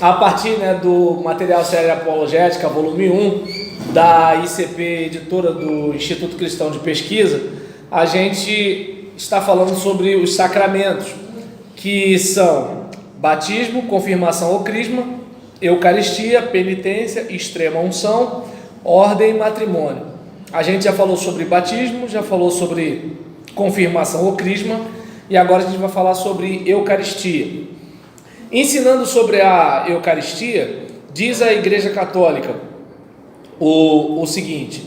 a partir, né, do material Série Apologética, volume 1, da ICP, editora do Instituto Cristão de Pesquisa, a gente está falando sobre os sacramentos, que são batismo, confirmação ou crisma, eucaristia, penitência, extrema unção, ordem e matrimônio. A gente já falou sobre batismo, já falou sobre confirmação ou crisma, e agora a gente vai falar sobre eucaristia. Ensinando sobre a eucaristia, diz a Igreja Católica o seguinte: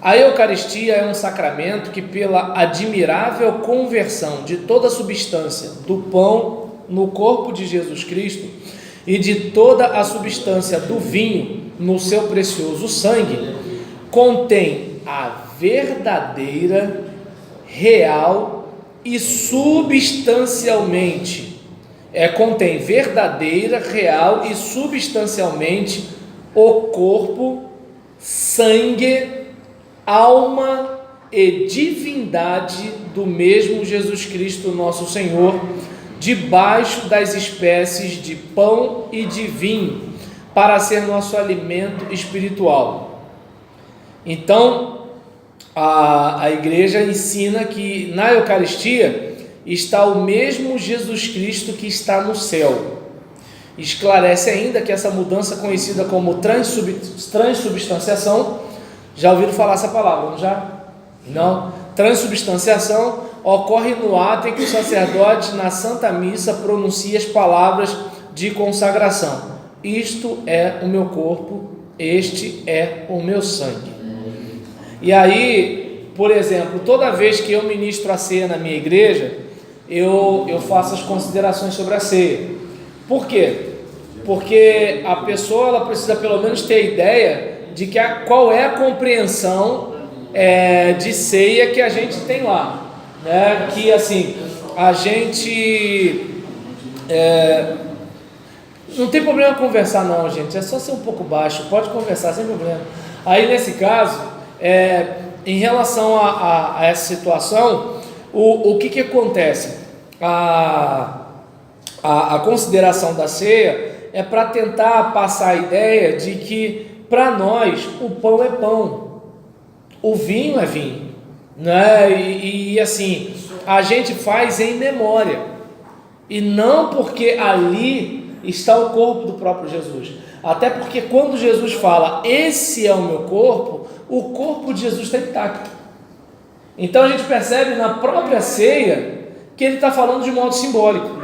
a eucaristia é um sacramento que, pela admirável conversão de toda a substância do pão no corpo de Jesus Cristo e de toda a substância do vinho no seu precioso sangue, contém a verdadeira, real e substancialmente, contém verdadeira, real e substancialmente o corpo, sangue, alma e divindade do mesmo Jesus Cristo nosso Senhor, debaixo das espécies de pão e de vinho, para ser nosso alimento espiritual. Então, a igreja ensina que na Eucaristia está o mesmo Jesus Cristo que está no céu. Esclarece ainda que essa mudança, conhecida como transubstanciação, já ouviram falar essa palavra, não já? Não. Transubstanciação ocorre no ato em que o sacerdote na Santa Missa pronuncia as palavras de consagração: isto é o meu corpo, este é o meu sangue. E aí, por exemplo, toda vez que eu ministro a ceia na minha igreja, eu faço as considerações sobre a ceia. Por quê? Porque a pessoa ela precisa pelo menos ter a ideia de qual é a compreensão de ceia que a gente tem lá, né? Que assim, a gente não tem problema conversar não, gente, é só ser um pouco baixo, pode conversar sem problema. Aí nesse caso, em relação a essa situação, o que acontece? A consideração da ceia é para tentar passar a ideia de que para nós o pão é pão, o vinho é vinho, né? E assim, a gente faz em memória, e não porque ali está o corpo do próprio Jesus. Até porque quando Jesus fala, esse é o meu corpo, o corpo de Jesus está intacto. Então a gente percebe na própria ceia que ele está falando de modo simbólico,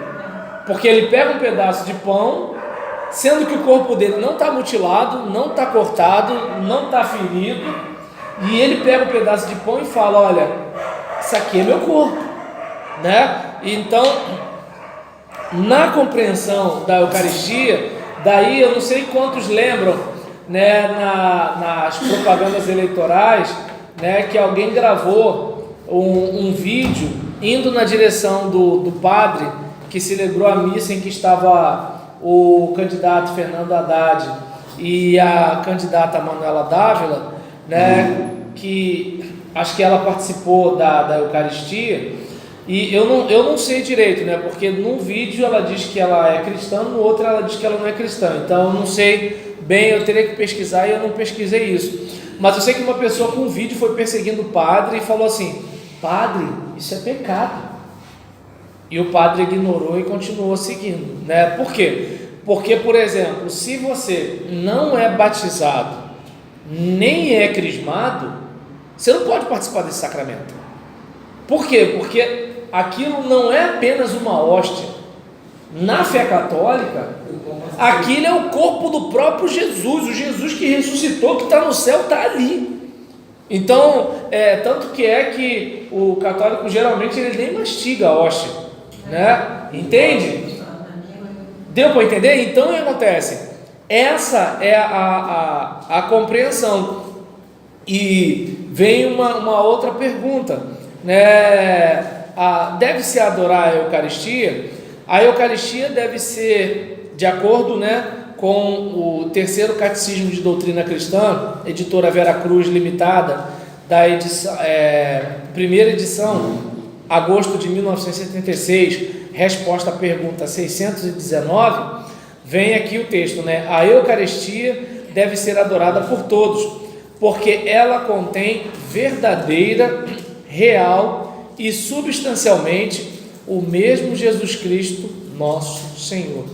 porque ele pega um pedaço de pão, sendo que o corpo dele não está mutilado, não está cortado, não está ferido, e ele pega um pedaço de pão e fala: olha, isso aqui é meu corpo, né? Então, na compreensão da Eucaristia, daí eu não sei quantos lembram, né, nas propagandas eleitorais, né, que alguém gravou um vídeo indo na direção do padre que celebrou a missa em que estava o candidato Fernando Haddad e a candidata Manuela Dávila, né, que acho que ela participou da Eucaristia, e eu não sei direito, né, porque num vídeo ela diz que ela é cristã, no outro ela diz que ela não é cristã, então eu não sei bem, eu teria que pesquisar e eu não pesquisei isso, mas eu sei que uma pessoa com um vídeo foi perseguindo o padre e falou assim: padre, isso é pecado. E o padre ignorou e continuou seguindo, né? Por quê? Porque, por exemplo, se você não é batizado, nem é crismado, você não pode participar desse sacramento. Por quê? Porque aquilo não é apenas uma hóstia. Na fé católica, aquilo é o corpo do próprio Jesus, o Jesus que ressuscitou, que está no céu, está ali. Então, tanto que o católico geralmente ele nem mastiga a hóstia, né? Entende? Deu para entender? Então o que acontece? Essa é a compreensão. E vem uma outra pergunta, né? Deve-se adorar a Eucaristia? A Eucaristia deve ser de acordo, né, com o terceiro Catecismo de Doutrina Cristã, editora Vera Cruz Limitada, da primeira edição, agosto de 1976, resposta à pergunta 619, vem aqui o texto, né? A Eucaristia deve ser adorada por todos, porque ela contém verdadeira, real e substancialmente o mesmo Jesus Cristo, nosso Senhor.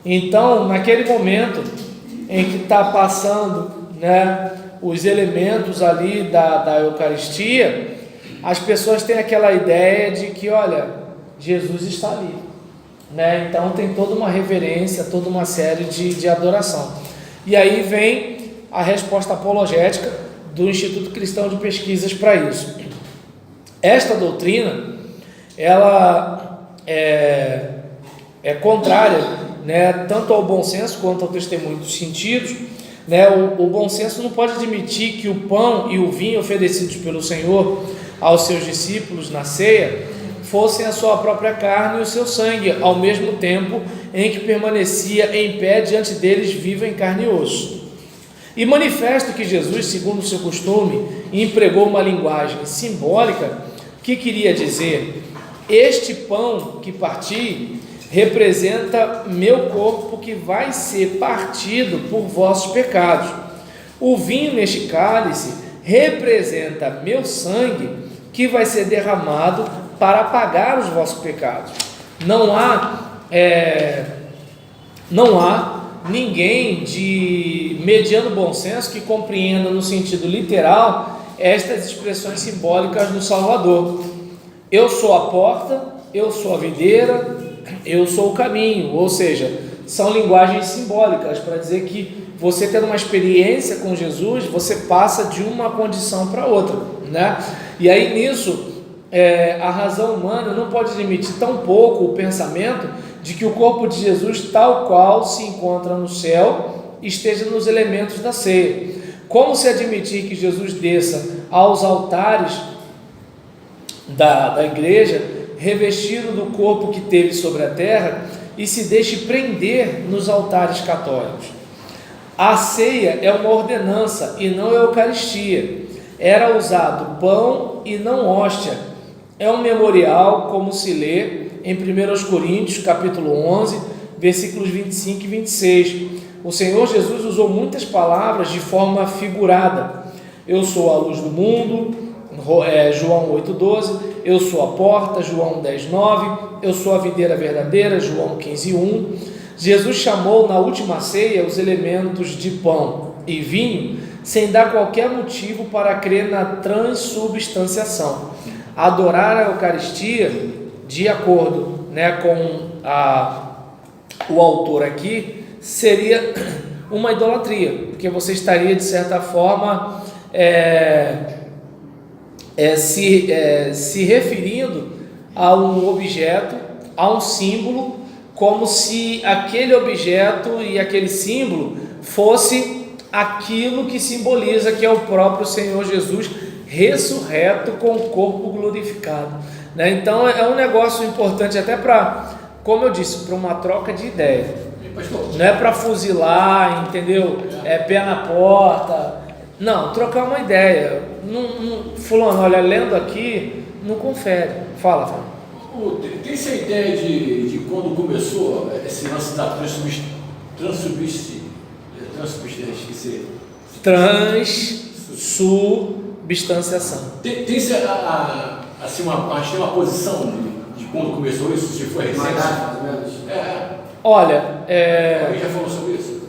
Então, naquele momento em que está passando, né, os elementos ali da Eucaristia, as pessoas têm aquela ideia de que, olha, Jesus está ali, né? Então tem toda uma reverência, toda uma série de adoração. E aí vem a resposta apologética do Instituto Cristão de Pesquisas para isso. Esta doutrina, ela é contrária, né, tanto ao bom senso quanto ao testemunho dos sentidos, né? O bom senso não pode admitir que o pão e o vinho oferecidos pelo Senhor aos seus discípulos na ceia fossem a sua própria carne e o seu sangue, ao mesmo tempo em que permanecia em pé diante deles vivo em carne e osso. E manifesto que Jesus, segundo o seu costume, empregou uma linguagem simbólica que queria dizer: este pão que parti representa meu corpo que vai ser partido por vossos pecados. O vinho neste cálice representa meu sangue que vai ser derramado para pagar os vossos pecados. Não há ninguém de mediano bom senso que compreenda no sentido literal estas expressões simbólicas do Salvador. Eu sou a porta, eu sou a videira, eu sou o caminho. Ou seja, são linguagens simbólicas para dizer que você tendo uma experiência com Jesus, você passa de uma condição para outra, né? E aí nisso, a razão humana não pode admitir tão pouco o pensamento de que o corpo de Jesus, tal qual se encontra no céu, esteja nos elementos da ceia. Como se admitir que Jesus desça aos altares da igreja, revestido do corpo que teve sobre a terra, e se deixe prender nos altares católicos? A ceia é uma ordenança e não a Eucaristia. Era usado pão e não hóstia. É um memorial, como se lê em 1 Coríntios, capítulo 11, versículos 25 e 26. O Senhor Jesus usou muitas palavras de forma figurada. Eu sou a luz do mundo, João 8,12. Eu sou a porta, João 10,9. Eu sou a videira verdadeira, João 15,1. Jesus chamou na última ceia os elementos de pão e vinho sem dar qualquer motivo para crer na transubstanciação. Adorar a Eucaristia, de acordo, né, com o autor aqui, seria uma idolatria, porque você estaria de certa forma se referindo a um objeto, a um símbolo, como se aquele objeto e aquele símbolo fosse aquilo que simboliza que é o próprio Senhor Jesus ressurreto com o corpo glorificado, né? Então é um negócio importante até para, como eu disse, para uma troca de ideia, não é para fuzilar, entendeu? Pé na porta, não, trocar uma ideia. Fulano, olha, lendo aqui, não confere. Fala. Tem essa ideia de quando começou esse lance da transubstanciação. Tem assim, tem uma posição de quando começou isso, se foi recente? Mais ou menos. Olha, alguém já falou sobre isso?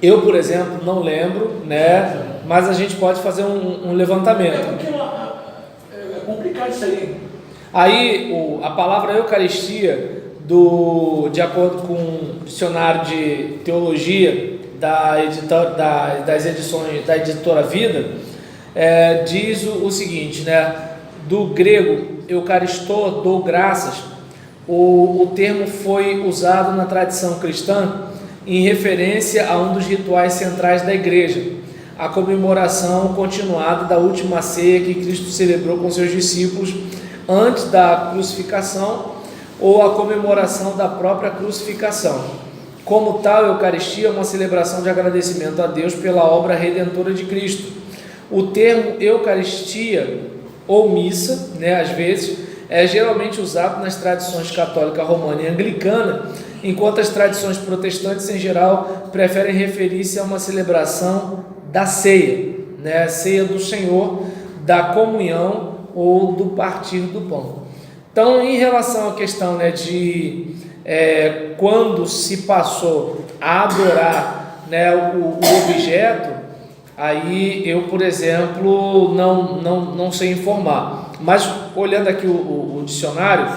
Eu, por exemplo, não lembro, né? Mas a gente pode fazer um levantamento. Porque é complicado isso aí. Aí, a palavra Eucaristia, de acordo com o dicionário de teologia das edições da Editora Vida, diz o seguinte, né? Do grego Eucaristô, dou graças, o termo foi usado na tradição cristã em referência a um dos rituais centrais da igreja, a comemoração continuada da última ceia que Cristo celebrou com seus discípulos antes da crucificação, ou a comemoração da própria crucificação. Como tal, a Eucaristia é uma celebração de agradecimento a Deus pela obra redentora de Cristo. O termo Eucaristia ou missa, né, às vezes, é geralmente usado nas tradições católica, romana e anglicana enquanto as tradições protestantes, em geral, preferem referir-se a uma celebração da ceia, né? Ceia do Senhor, da comunhão ou do partir do pão. Então, em relação à questão, né, de quando se passou a adorar, né, o objeto, aí eu, por exemplo, não sei informar. Mas, olhando aqui o dicionário,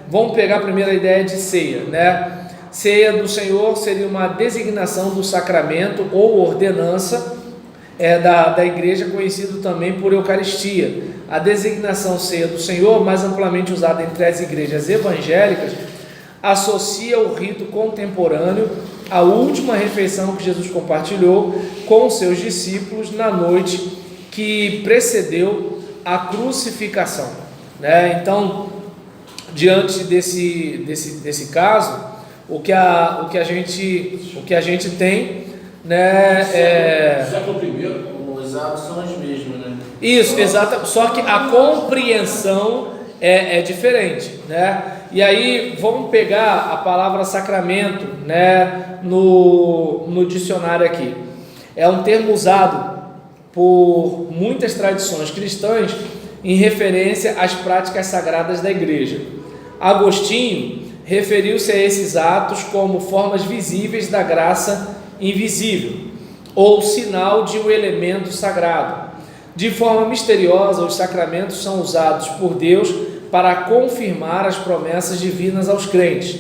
vamos pegar a primeira ideia de ceia, né? Ceia do Senhor seria uma designação do sacramento ou ordenança da igreja, conhecido também por Eucaristia. A designação ceia do Senhor, mais amplamente usada entre as igrejas evangélicas, associa o rito contemporâneo à última refeição que Jesus compartilhou com seus discípulos na noite que precedeu a crucificação, né? Então, diante desse caso, o que a gente tem, né, século I, os atos são os mesmos, né? Isso, exato. Só que a compreensão é diferente, né? E aí vamos pegar a palavra sacramento, né, no dicionário aqui. É um termo usado por muitas tradições cristãs em referência às práticas sagradas da igreja. Agostinho referiu-se a esses atos como formas visíveis da graça invisível, ou sinal de um elemento sagrado. De forma misteriosa, os sacramentos são usados por Deus para confirmar as promessas divinas aos crentes.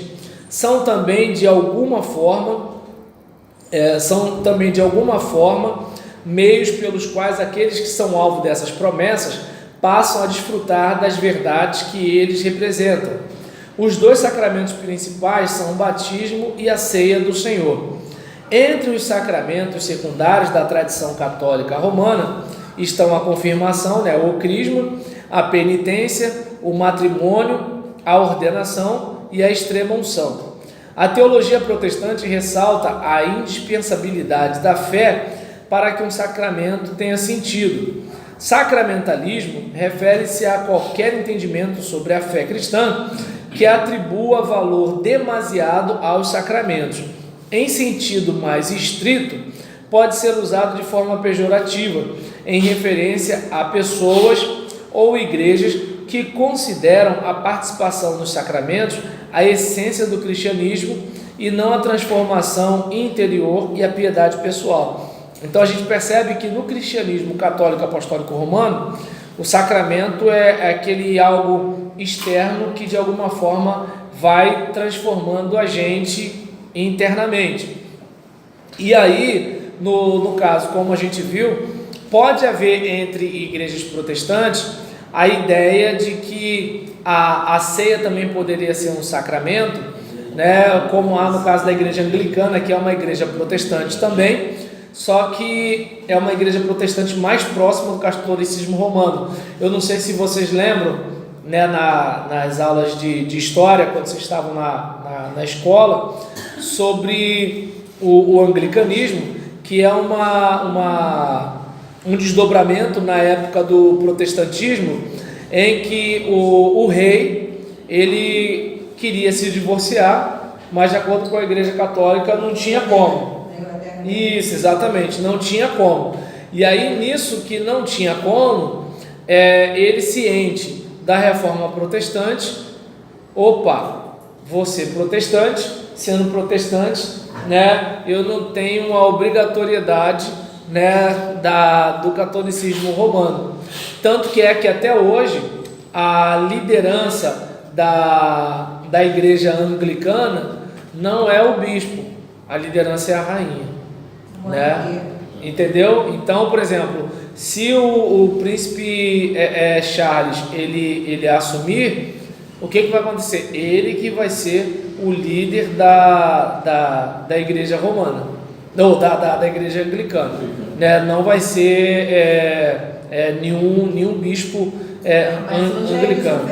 São também de alguma forma meios pelos quais aqueles que são alvo dessas promessas passam a desfrutar das verdades que eles representam. Os dois sacramentos principais são o batismo e a ceia do Senhor. Entre os sacramentos secundários da tradição católica romana estão a confirmação, né, o crisma, a penitência, o matrimônio, a ordenação e a extrema-unção. A teologia protestante ressalta a indispensabilidade da fé para que um sacramento tenha sentido. Sacramentalismo refere-se a qualquer entendimento sobre a fé cristã que atribua valor demasiado aos sacramentos. Em sentido mais estrito, pode ser usado de forma pejorativa, em referência a pessoas ou igrejas que consideram a participação nos sacramentos a essência do cristianismo e não a transformação interior e a piedade pessoal. Então a gente percebe que no cristianismo católico apostólico romano, o sacramento é aquele algo externo que de alguma forma vai transformando a gente internamente. E aí, no caso, como a gente viu, pode haver entre igrejas protestantes a ideia de que a ceia também poderia ser um sacramento, né? Como há no caso da igreja anglicana, que é uma igreja protestante também, só que é uma igreja protestante mais próxima do catolicismo romano. Eu não sei se vocês lembram, né, nas aulas de história, quando vocês estavam na escola, sobre o anglicanismo, que é um desdobramento na época do protestantismo, em que o rei ele queria se divorciar, mas de acordo com a igreja católica não tinha como. Isso, exatamente, não tinha como. E aí nisso que não tinha como, ele ciente da reforma protestante, você protestante, sendo protestante, né, eu não tenho a obrigatoriedade, né, do catolicismo romano. Tanto que até hoje a liderança da igreja anglicana não é o bispo, a liderança é a rainha, né? Entendeu? Então, por exemplo, se o príncipe Charles ele assumir, o que vai acontecer? Ele que vai ser o líder da igreja romana, não, da igreja anglicana, né? Não vai ser nenhum bispo anglicano.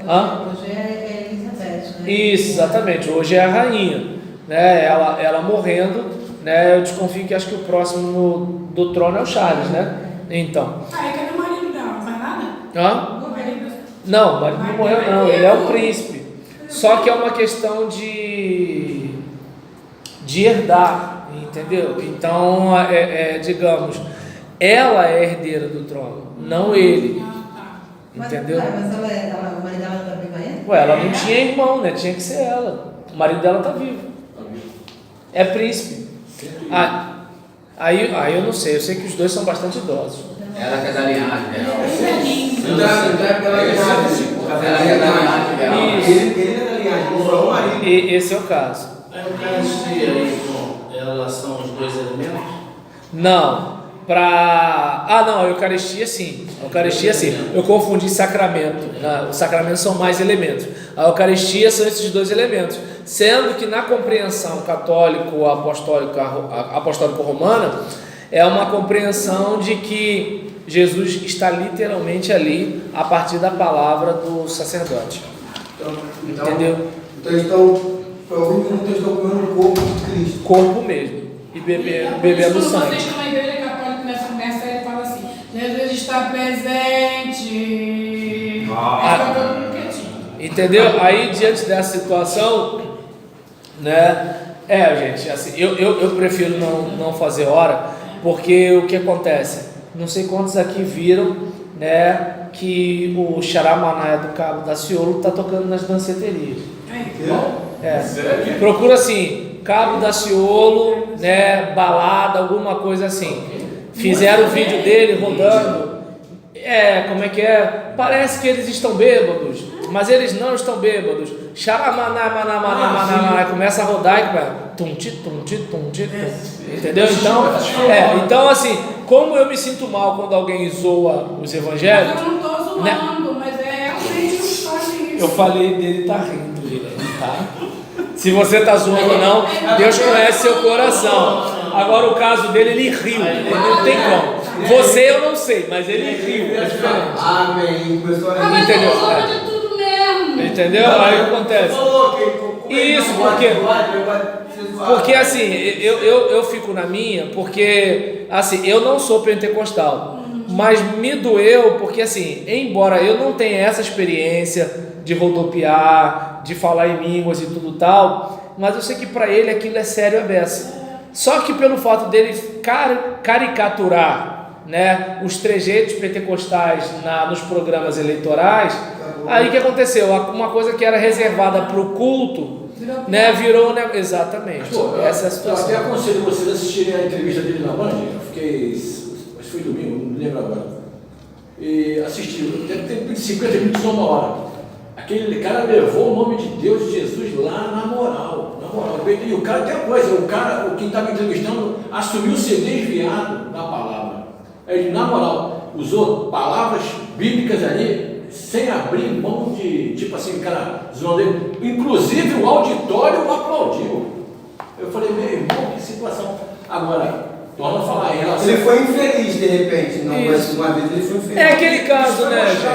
Hoje é Elizabeth, né? Isso, exatamente. Hoje é a rainha, né? Ela morrendo, né? Eu desconfio que acho que o próximo do trono é o Charles, né? Então. Cadê o marido dela? Não faz nada? Hã? O marido... Não, o marido não morreu, não. Ele é o príncipe. Só que é uma questão de de herdar, entendeu? Então, digamos, ela é herdeira do trono, não ele, entendeu? Mas o marido dela não tá vivo ainda? Ué, ela não tinha irmão, né? Tinha que ser ela. O marido dela tá vivo. É príncipe. Aí eu não sei, eu sei que os dois são bastante idosos. Ela que é da linhagem real. Ele é da linhagem, não só o marido. Esse é o caso. A Eucaristia e o elas são os dois elementos? Não. Não, a Eucaristia sim. A Eucaristia sim. Eu confundi sacramento. Os sacramentos são mais elementos. A Eucaristia são esses dois elementos. Sendo que na compreensão apostólico-romana, é uma compreensão de que Jesus está literalmente ali a partir da palavra do sacerdote. Entendeu? Então eles estão, por algum minuto, eles estão comendo o corpo de Cristo. Corpo mesmo. E bebendo sangue. Vocês estão na igreja católica, nessa conversa, ele fala assim: Jesus está presente. Fica todo mundo quietinho. Entendeu? Aí, diante dessa situação, né? Gente, assim, eu prefiro não fazer hora, porque o que acontece? Não sei quantos aqui viram, né? Que o Xaramanaia do Cabo da Ciolo está tocando nas danceterias. Procura assim, Cabo da Ciolo, né? Balada, alguma coisa assim. Fizeram o vídeo dele rodando. Como é que é? Parece que eles estão bêbados, mas eles não estão bêbados. Xaramanaia, começa a rodar e começa tum-ti. Entendeu? Então assim, como eu me sinto mal quando alguém zoa os evangélicos. Eu não estou zoando, né? mas realmente não faz isso. Eu falei dele tá rindo, tá? Se você tá zoando ou não, Deus conhece seu coração. Agora o caso dele, ele riu, ele não tem como. Você eu não sei, mas ele riu, é diferente. Amém. Começou a Mas Entendeu? eu sou de tudo mesmo. Entendeu? Aí o que acontece? Isso, porque assim, eu fico na minha, porque assim, eu não sou pentecostal, mas me doeu, porque assim, embora eu não tenha essa experiência de rodopiar, de falar em línguas e tudo tal, mas eu sei que para ele aquilo é sério a beça. Só que pelo fato dele caricaturar, né, os trejeitos pentecostais nos programas eleitorais, aí o que aconteceu? Uma coisa que era reservada para o culto, né, virou, né, exatamente. Essa é a situação. Eu até aconselho vocês a assistirem a entrevista dele na Band. Eu fiquei, acho que foi domingo, não me lembro agora. E assisti, tem 50 minutos ou uma hora. Aquele cara levou o nome de Deus, de Jesus, lá na moral. E o cara tem a coisa, quem estava entrevistando assumiu ser desviado da palavra. Ele, na moral, usou palavras bíblicas ali, sem abrir mão de, tipo assim, cara, zoando ele. Inclusive o auditório aplaudiu. Eu falei, meu irmão, que situação. Agora, torna a falar em relação. Ele foi infeliz de repente, não, mas uma vez ele foi infeliz. É aquele caso, né, gente?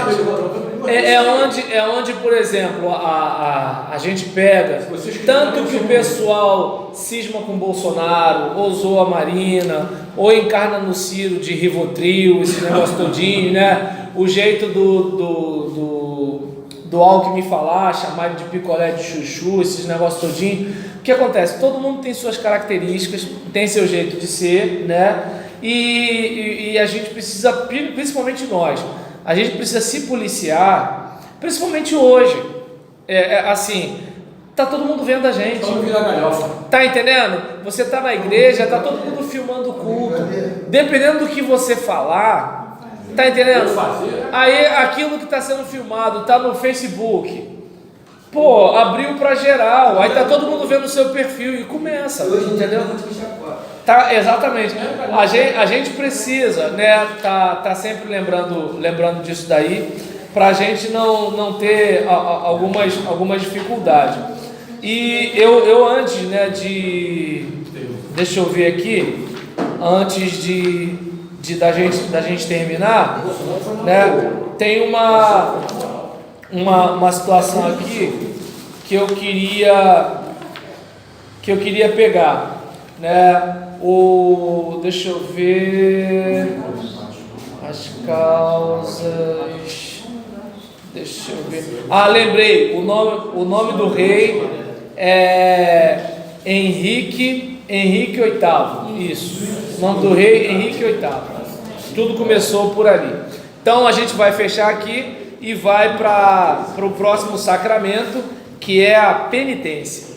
Onde, por exemplo, a gente pega, tanto que o pessoal cisma com Bolsonaro, ou zoa a Marina, ou encarna no Ciro de Rivotril, esse negócio todinho, né? O jeito do Alckmin falar, chamar ele de picolé de chuchu, esses negócios todinho. O que acontece? Todo mundo tem suas características, tem seu jeito de ser, né? E a gente precisa, principalmente nós, a gente precisa se policiar, principalmente hoje. Assim, tá todo mundo vendo a gente. Tá entendendo? Você tá na igreja, tá todo mundo filmando o culto. Dependendo do que você falar, tá entendendo? Aí aquilo que tá sendo filmado tá no Facebook. Pô, abriu pra geral. Aí tá todo mundo vendo o seu perfil e começa, entendeu? Tá, exatamente. A gente precisa, né, tá sempre lembrando disso daí, pra gente não ter algumas dificuldades. E eu antes, né, deixa eu ver aqui, antes da gente terminar, né, tem uma situação aqui que eu queria pegar, né? Deixa eu ver as causas. Deixa eu ver. Lembrei. O nome do rei Henrique VIII. Isso. O nome do rei Henrique VIII. Tudo começou por ali. Então a gente vai fechar aqui e vai para o próximo sacramento, que é a penitência.